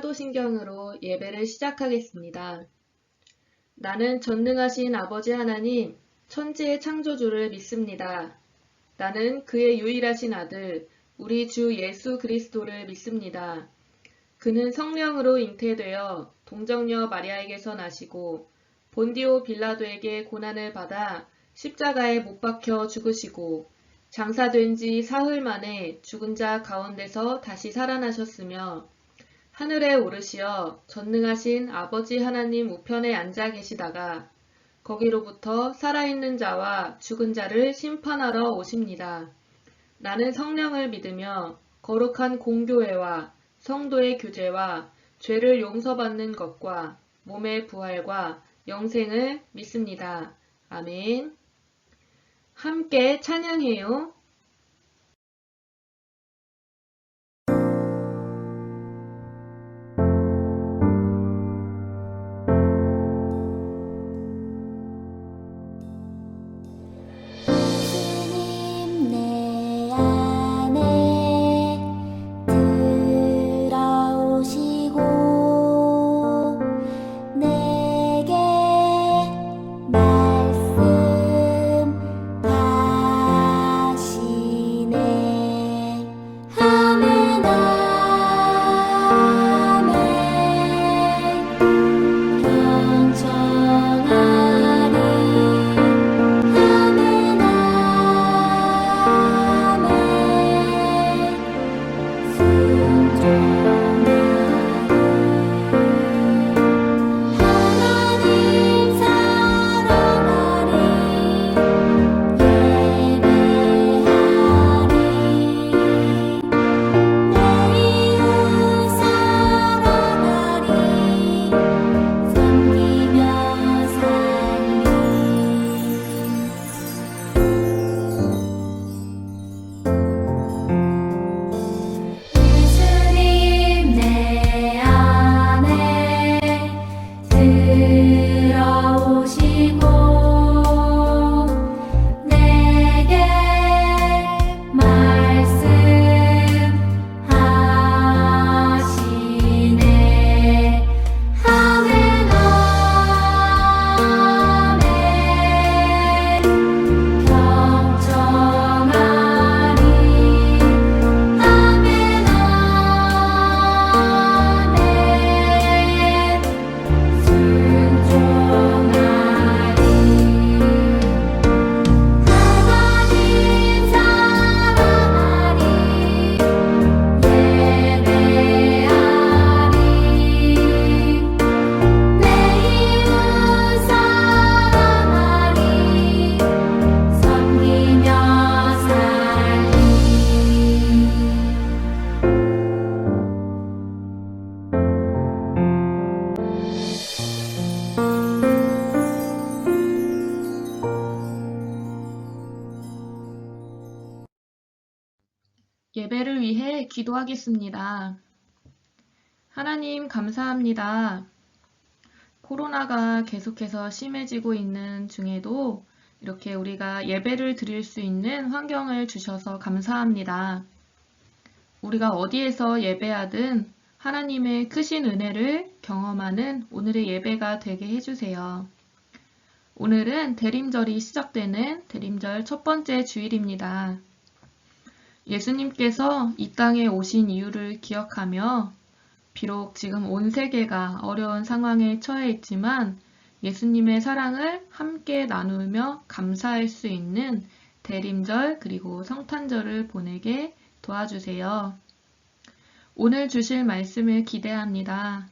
사도신경으로 예배를 시작하겠습니다. 나는 전능하신 아버지 하나님, 천지의 창조주를 믿습니다. 나는 그의 유일하신 아들, 우리 주 예수 그리스도를 믿습니다. 그는 성령으로 잉태되어 동정녀 마리아에게서 나시고 본디오 빌라도에게 고난을 받아 십자가에 못 박혀 죽으시고 장사된 지 사흘 만에 죽은 자 가운데서 다시 살아나셨으며 하늘에 오르시어 전능하신 아버지 하나님 우편에 앉아 계시다가 거기로부터 살아있는 자와 죽은 자를 심판하러 오십니다. 나는 성령을 믿으며 거룩한 공교회와 성도의 교제와 죄를 용서받는 것과 몸의 부활과 영생을 믿습니다. 아멘. 함께 찬양해요. 예배를 위해 기도하겠습니다. 하나님 감사합니다. 코로나가 계속해서 심해지고 있는 중에도 이렇게 우리가 예배를 드릴 수 있는 환경을 주셔서 감사합니다. 우리가 어디에서 예배하든 하나님의 크신 은혜를 경험하는 오늘의 예배가 되게 해주세요. 오늘은 대림절이 시작되는 대림절 첫 번째 주일입니다. 예수님께서 이 땅에 오신 이유를 기억하며 비록 지금 온 세계가 어려운 상황에 처해 있지만 예수님의 사랑을 함께 나누며 감사할 수 있는 대림절 그리고 성탄절을 보내게 도와주세요. 오늘 주실 말씀을 기대합니다.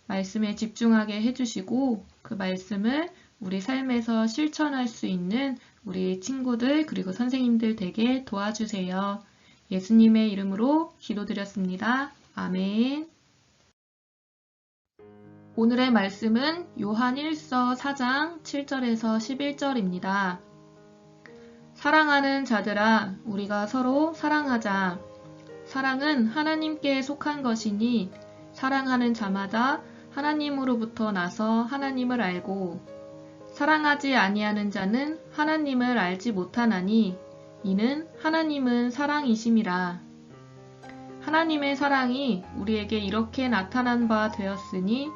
말씀에 집중하게 해주시고 그 말씀을 우리 삶에서 실천할 수 있는 우리 친구들 그리고 선생님들 되게 도와주세요. 예수님의 이름으로 기도드렸습니다. 아멘. 오늘의 말씀은 요한 1서 4장 7절에서 11절입니다. 사랑하는 자들아, 우리가 서로 사랑하자. 사랑은 하나님께 속한 것이니 사랑하는 자마다 하나님으로부터 나서 하나님을 알고 사랑하지 아니하는 자는 하나님을 알지 못하나니 이는 하나님은 사랑이심이라. 하나님의 사랑이 우리에게 이렇게 나타난 바 되었으니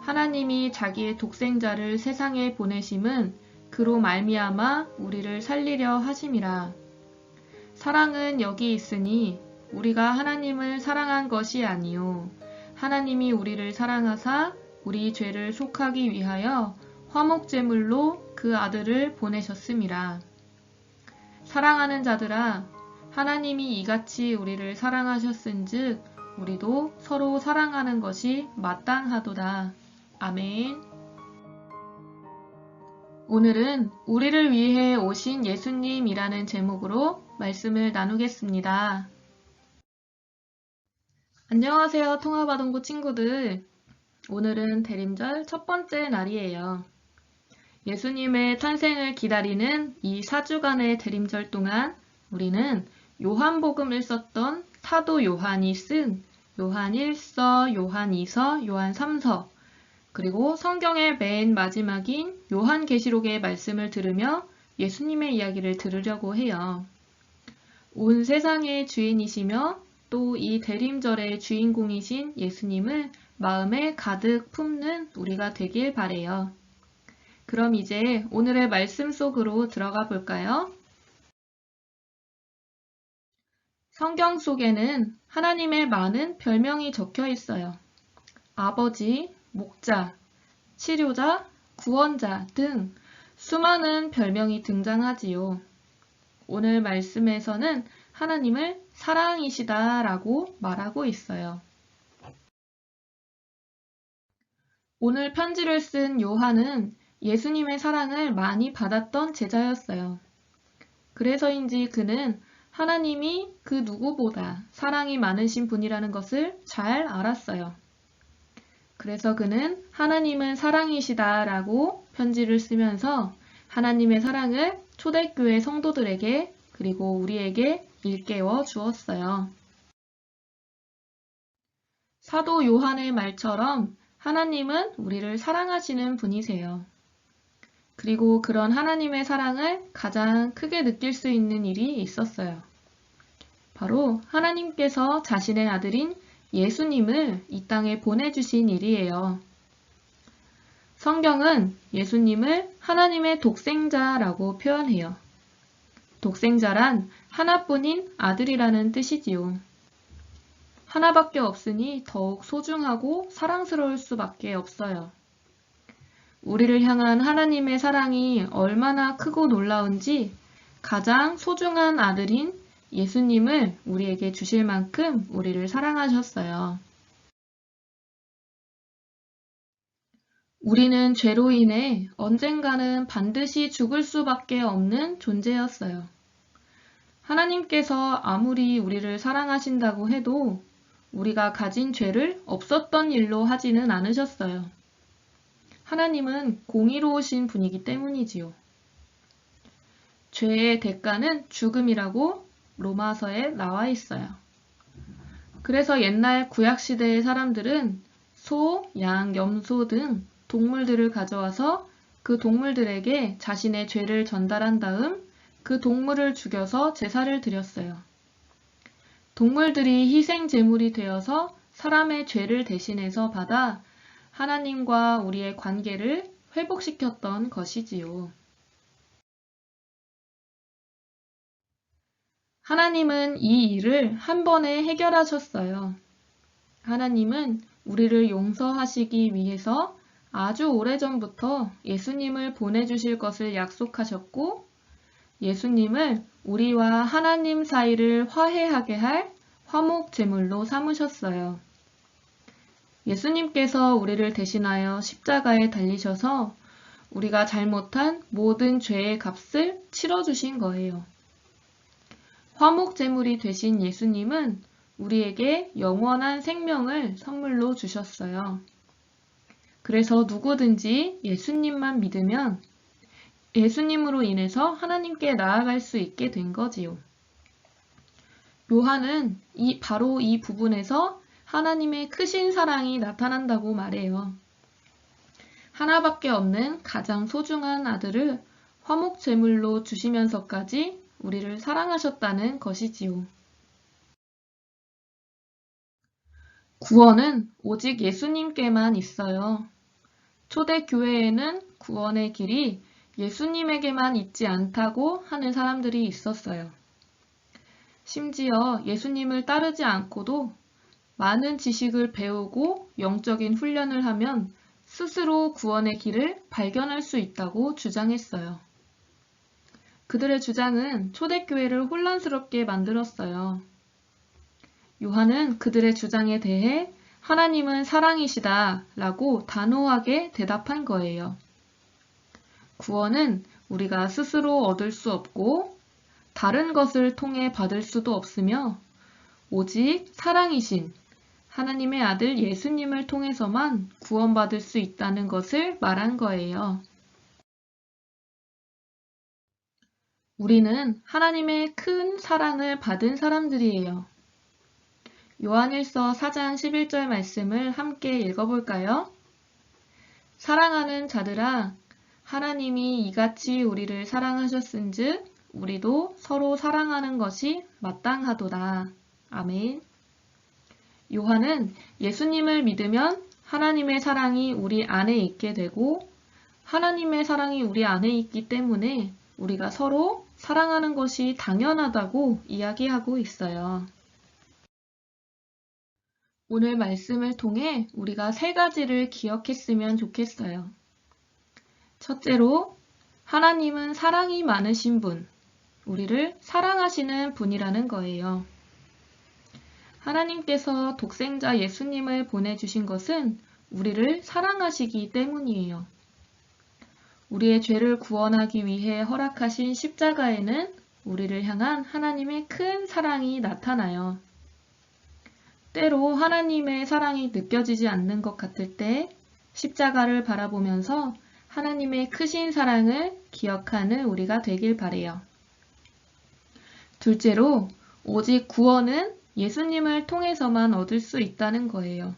하나님이 자기의 독생자를 세상에 보내심은 그로 말미암아 우리를 살리려 하심이라. 사랑은 여기 있으니 우리가 하나님을 사랑한 것이 아니요 하나님이 우리를 사랑하사 우리 죄를 속하기 위하여 화목제물로 그 아들을 보내셨음이라. 사랑하는 자들아, 하나님이 이같이 우리를 사랑하셨은즉 우리도 서로 사랑하는 것이 마땅하도다. 아멘. 오늘은 우리를 위해 오신 예수님이라는 제목으로 말씀을 나누겠습니다. 안녕하세요, 통합아동부 친구들. 오늘은 대림절 첫 번째 날이에요. 예수님의 탄생을 기다리는 이 4주간의 대림절 동안 우리는 요한복음을 썼던 사도 요한이 쓴 요한 1서, 요한 2서, 요한 3서, 그리고 성경의 맨 마지막인 요한계시록의 말씀을 들으며 예수님의 이야기를 들으려고 해요. 온 세상의 주인이시며 또 이 대림절의 주인공이신 예수님을 마음에 가득 품는 우리가 되길 바래요. 그럼 이제 오늘의 말씀 속으로 들어가 볼까요? 성경 속에는 하나님의 많은 별명이 적혀 있어요. 아버지, 목자, 치료자, 구원자 등 수많은 별명이 등장하지요. 오늘 말씀에서는 하나님을 사랑이시다 라고 말하고 있어요. 오늘 편지를 쓴 요한은 예수님의 사랑을 많이 받았던 제자였어요. 그래서인지 그는 하나님이 그 누구보다 사랑이 많으신 분이라는 것을 잘 알았어요. 그래서 그는 하나님은 사랑이시다 라고 편지를 쓰면서 하나님의 사랑을 초대교회 성도들에게 그리고 우리에게 일깨워 주었어요. 사도 요한의 말처럼 하나님은 우리를 사랑하시는 분이세요. 그리고 그런 하나님의 사랑을 가장 크게 느낄 수 있는 일이 있었어요. 바로 하나님께서 자신의 아들인 예수님을 이 땅에 보내주신 일이에요. 성경은 예수님을 하나님의 독생자라고 표현해요. 독생자란 하나뿐인 아들이라는 뜻이지요. 하나밖에 없으니 더욱 소중하고 사랑스러울 수밖에 없어요. 우리를 향한 하나님의 사랑이 얼마나 크고 놀라운지 가장 소중한 아들인 예수님을 우리에게 주실 만큼 우리를 사랑하셨어요. 우리는 죄로 인해 언젠가는 반드시 죽을 수밖에 없는 존재였어요. 하나님께서 아무리 우리를 사랑하신다고 해도 우리가 가진 죄를 없었던 일로 하지는 않으셨어요. 하나님은 공의로우신 분이기 때문이지요. 죄의 대가는 죽음이라고 로마서에 나와 있어요. 그래서 옛날 구약시대의 사람들은 소, 양, 염소 등 동물들을 가져와서 그 동물들에게 자신의 죄를 전달한 다음 그 동물을 죽여서 제사를 드렸어요. 동물들이 희생 제물이 되어서 사람의 죄를 대신해서 받아 하나님과 우리의 관계를 회복시켰던 것이지요. 하나님은 이 일을 한 번에 해결하셨어요. 하나님은 우리를 용서하시기 위해서 아주 오래전부터 예수님을 보내주실 것을 약속하셨고 예수님을 우리와 하나님 사이를 화해하게 할 화목 제물로 삼으셨어요. 예수님께서 우리를 대신하여 십자가에 달리셔서 우리가 잘못한 모든 죄의 값을 치러주신 거예요. 화목 제물이 되신 예수님은 우리에게 영원한 생명을 선물로 주셨어요. 그래서 누구든지 예수님만 믿으면 예수님으로 인해서 하나님께 나아갈 수 있게 된 거지요. 요한은 바로 이 부분에서 하나님의 크신 사랑이 나타난다고 말해요. 하나밖에 없는 가장 소중한 아들을 화목 제물로 주시면서까지 우리를 사랑하셨다는 것이지요. 구원은 오직 예수님께만 있어요. 초대교회에는 구원의 길이 예수님에게만 있지 않다고 하는 사람들이 있었어요. 심지어 예수님을 따르지 않고도 많은 지식을 배우고 영적인 훈련을 하면 스스로 구원의 길을 발견할 수 있다고 주장했어요. 그들의 주장은 초대교회를 혼란스럽게 만들었어요. 요한은 그들의 주장에 대해 하나님은 사랑이시다 라고 단호하게 대답한 거예요. 구원은 우리가 스스로 얻을 수 없고 다른 것을 통해 받을 수도 없으며 오직 사랑이신 하나님의 아들 예수님을 통해서만 구원받을 수 있다는 것을 말한 거예요. 우리는 하나님의 큰 사랑을 받은 사람들이에요. 요한일서 4장 11절 말씀을 함께 읽어볼까요? 사랑하는 자들아, 하나님이 이같이 우리를 사랑하셨은즉 우리도 서로 사랑하는 것이 마땅하도다. 아멘. 요한은 예수님을 믿으면 하나님의 사랑이 우리 안에 있게 되고 하나님의 사랑이 우리 안에 있기 때문에 우리가 서로 사랑하는 것이 당연하다고 이야기하고 있어요. 오늘 말씀을 통해 우리가 3가지를 기억했으면 좋겠어요. 첫째로, 하나님은 사랑이 많으신 분, 우리를 사랑하시는 분이라는 거예요. 하나님께서 독생자 예수님을 보내주신 것은 우리를 사랑하시기 때문이에요. 우리의 죄를 구원하기 위해 허락하신 십자가에는 우리를 향한 하나님의 큰 사랑이 나타나요. 때로 하나님의 사랑이 느껴지지 않는 것 같을 때 십자가를 바라보면서 하나님의 크신 사랑을 기억하는 우리가 되길 바래요. 둘째로, 오직 구원은 예수님을 통해서만 얻을 수 있다는 거예요.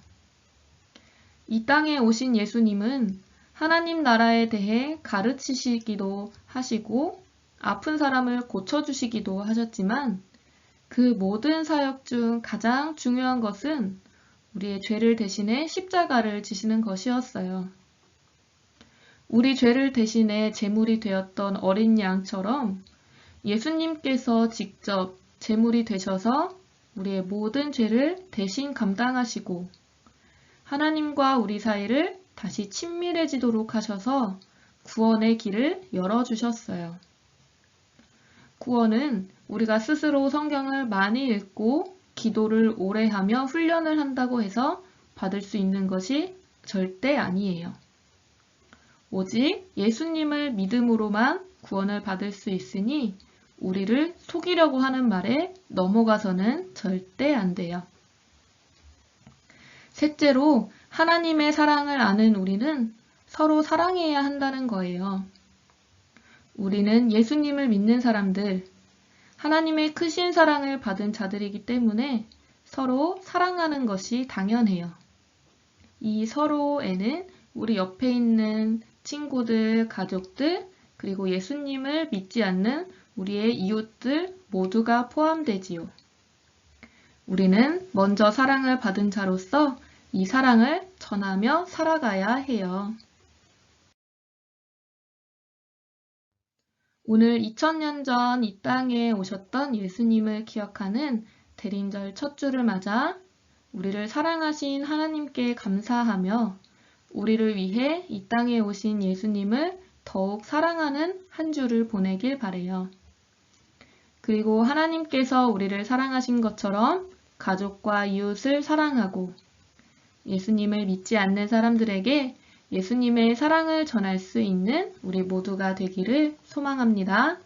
이 땅에 오신 예수님은 하나님 나라에 대해 가르치시기도 하시고 아픈 사람을 고쳐주시기도 하셨지만 그 모든 사역 중 가장 중요한 것은 우리의 죄를 대신해 십자가를 지시는 것이었어요. 우리 죄를 대신해 제물이 되었던 어린 양처럼 예수님께서 직접 제물이 되셔서 우리의 모든 죄를 대신 감당하시고 하나님과 우리 사이를 다시 친밀해지도록 하셔서 구원의 길을 열어주셨어요. 구원은 우리가 스스로 성경을 많이 읽고 기도를 오래 하며 훈련을 한다고 해서 받을 수 있는 것이 절대 아니에요. 오직 예수님을 믿음으로만 구원을 받을 수 있으니 우리를 속이려고 하는 말에 넘어가서는 절대 안 돼요. 셋째로, 하나님의 사랑을 아는 우리는 서로 사랑해야 한다는 거예요. 우리는 예수님을 믿는 사람들, 하나님의 크신 사랑을 받은 자들이기 때문에 서로 사랑하는 것이 당연해요. 이 서로에는 우리 옆에 있는 친구들, 가족들, 그리고 예수님을 믿지 않는 우리의 이웃들 모두가 포함되지요. 우리는 먼저 사랑을 받은 자로서 이 사랑을 전하며 살아가야 해요. 오늘 2000년 전 이 땅에 오셨던 예수님을 기억하는 대림절 첫 주를 맞아 우리를 사랑하신 하나님께 감사하며 우리를 위해 이 땅에 오신 예수님을 더욱 사랑하는 한 주를 보내길 바래요. 그리고 하나님께서 우리를 사랑하신 것처럼 가족과 이웃을 사랑하고 예수님을 믿지 않는 사람들에게 예수님의 사랑을 전할 수 있는 우리 모두가 되기를 소망합니다.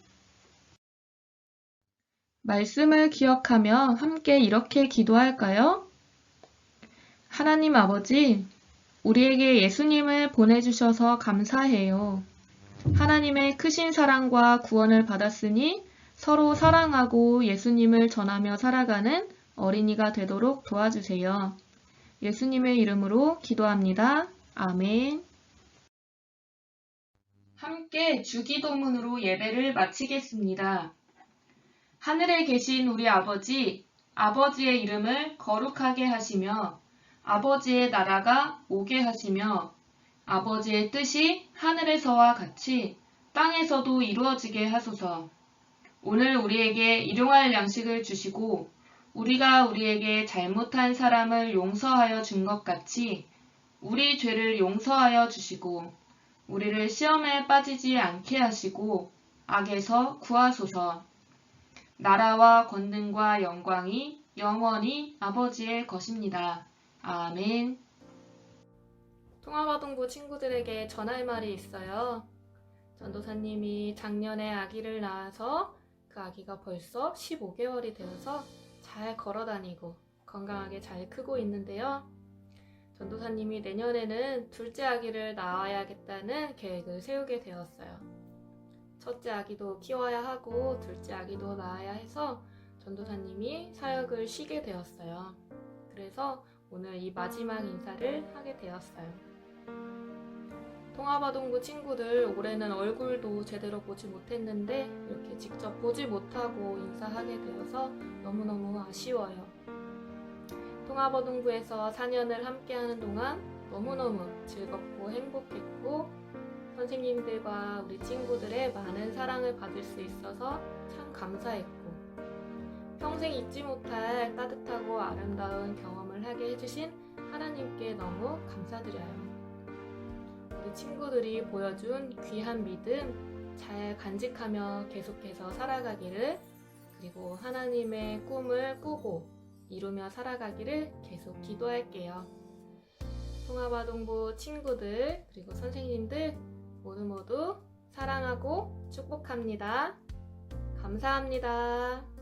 말씀을 기억하며 함께 이렇게 기도할까요? 하나님 아버지, 우리에게 예수님을 보내주셔서 감사해요. 하나님의 크신 사랑과 구원을 받았으니 서로 사랑하고 예수님을 전하며 살아가는 어린이가 되도록 도와주세요. 예수님의 이름으로 기도합니다. 아멘. 함께 주기도문으로 예배를 마치겠습니다. 하늘에 계신 우리 아버지, 아버지의 이름을 거룩하게 하시며 아버지의 나라가 오게 하시며 아버지의 뜻이 하늘에서와 같이 땅에서도 이루어지게 하소서. 오늘 우리에게 일용할 양식을 주시고 우리가 우리에게 잘못한 사람을 용서하여 준 것 같이 우리 죄를 용서하여 주시고 우리를 시험에 빠지지 않게 하시고 악에서 구하소서. 나라와 권능과 영광이 영원히 아버지의 것입니다. 아멘. 통합아동부 친구들에게 전할 말이 있어요. 전도사님이 작년에 아기를 낳아서 그 아기가 벌써 15개월이 되어서 잘 걸어다니고 건강하게 잘 크고 있는데요. 전도사님이 내년에는 둘째 아기를 낳아야겠다는 계획을 세우게 되었어요. 첫째 아기도 키워야 하고 둘째 아기도 낳아야 해서 전도사님이 사역을 쉬게 되었어요. 그래서 오늘 이 마지막 인사를 하게 되었어요. 통합아동부 친구들 올해는 얼굴도 제대로 보지 못했는데 이렇게 직접 보지 못하고 인사하게 되어서 너무너무 아쉬워요. 통합아동부에서 4년을 함께하는 동안 너무너무 즐겁고 행복했고 선생님들과 우리 친구들의 많은 사랑을 받을 수 있어서 참 감사했고 평생 잊지 못할 따뜻하고 아름다운 경험을 하게 해주신 하나님께 너무 감사드려요. 우리 친구들이 보여준 귀한 믿음 잘 간직하며 계속해서 살아가기를, 그리고 하나님의 꿈을 꾸고 이루며 살아가기를 계속 기도할게요. 통합아동부 친구들 그리고 선생님들 모두 사랑하고 축복합니다. 감사합니다.